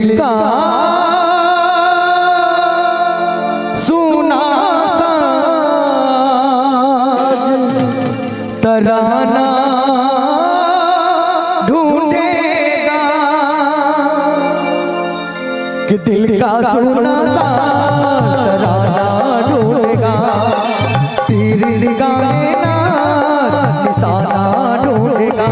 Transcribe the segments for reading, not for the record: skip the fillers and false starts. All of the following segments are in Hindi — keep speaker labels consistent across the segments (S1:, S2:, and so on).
S1: का सुना साज तराना ढूंढेगा कि दिल का सुना साज तराना ढूंढेगा। तेरी निगाहें ना निशाना ढूंढेगा।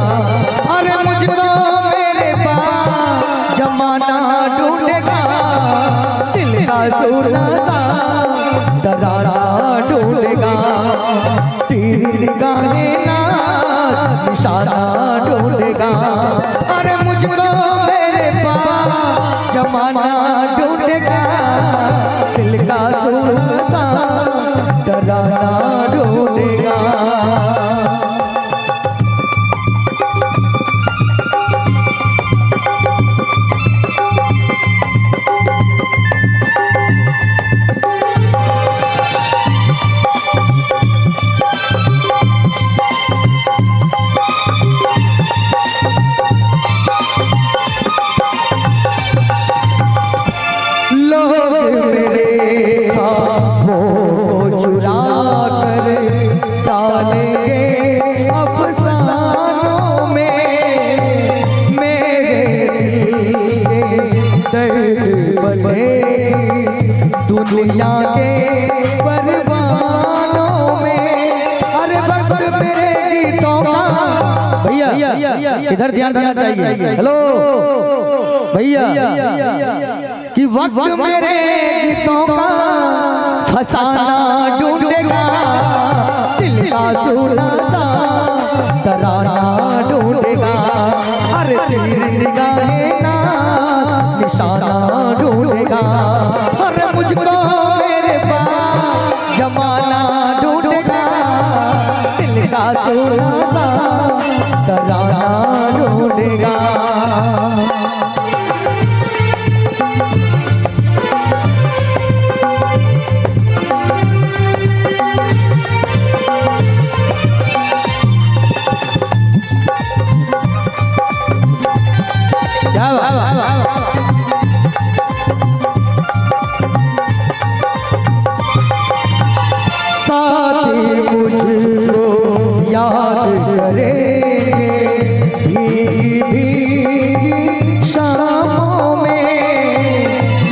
S1: अरे मुझको मेरे पास जमाना ढूंढेगा। दिल का सुना सा तराना ढूंढेगा। तेरी निगाहें ना निशाना ढूंढेगा। अरे मुझको मेरे पास जमाना ढूंढेगा। दिल का सुना सा तराना ढूंढेगा। दुनिया के परवानों में अरे वक्त मेरे गीतों का भैया इधर ध्यान देना चाहिए। हेलो भैया कि वक्त मेरे गीतों का फसाना ढूंढेगा। दिल का सुना सा तराना ढूंढेगा। अरे तेरी निगाहें ना निशाना ढूंढेगा। अरे मुझको मेरे पास जमाना ढूंढेगा। दिल का सुना सा तराना ढूंढेगा। मुझको याद करेंगे भीगी भीगी शामों में।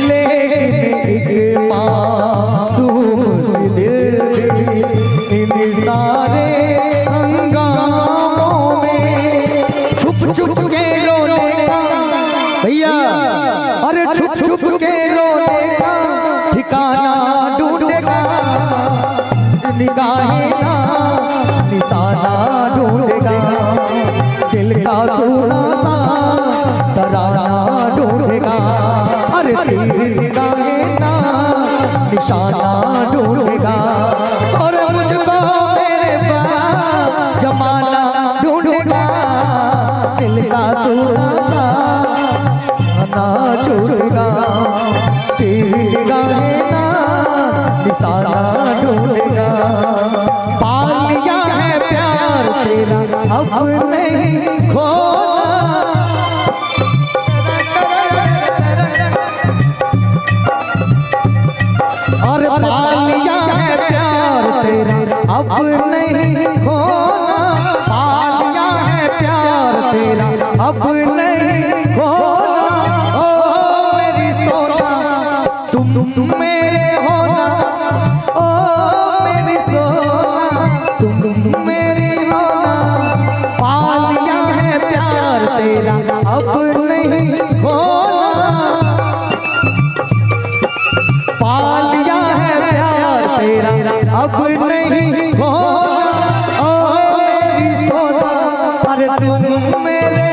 S1: लेकिन एक मासूम दिल इन सारे हंगामों में छुप छुप के रोने का भैया अरे छुप छुप के रोने का ठिकाना ढूंढेगा। निगाहें ना निशाना ढूंढेगा। दिल का सुना सा तराना ढूंढेगा। अरे तेरी निगाहें ना निशाना ढूंढेगा। और मुझको मेरे पास जमाना ढूंढेगा। दिल का सुना सा ना छूटेगा। तेरी निगाहें ना निशाना ढूंढेगा। पाल लिया है प्यार तेरा अब नहीं खोना। और पाल लिया है प्यार तेरा अब नहीं खोना। पाल लिया है प्यार तेरा अब नहीं खोना। ओ मेरी सोना तुम मेरे होना। ओ मेरी सोना तुम मेरी होना। पाल लिया है प्यार तेरा अब नहीं खोना। पाल लिया है प्यार तेरा अब नहीं खोना। ओ मेरी सोना पर तुम मेरे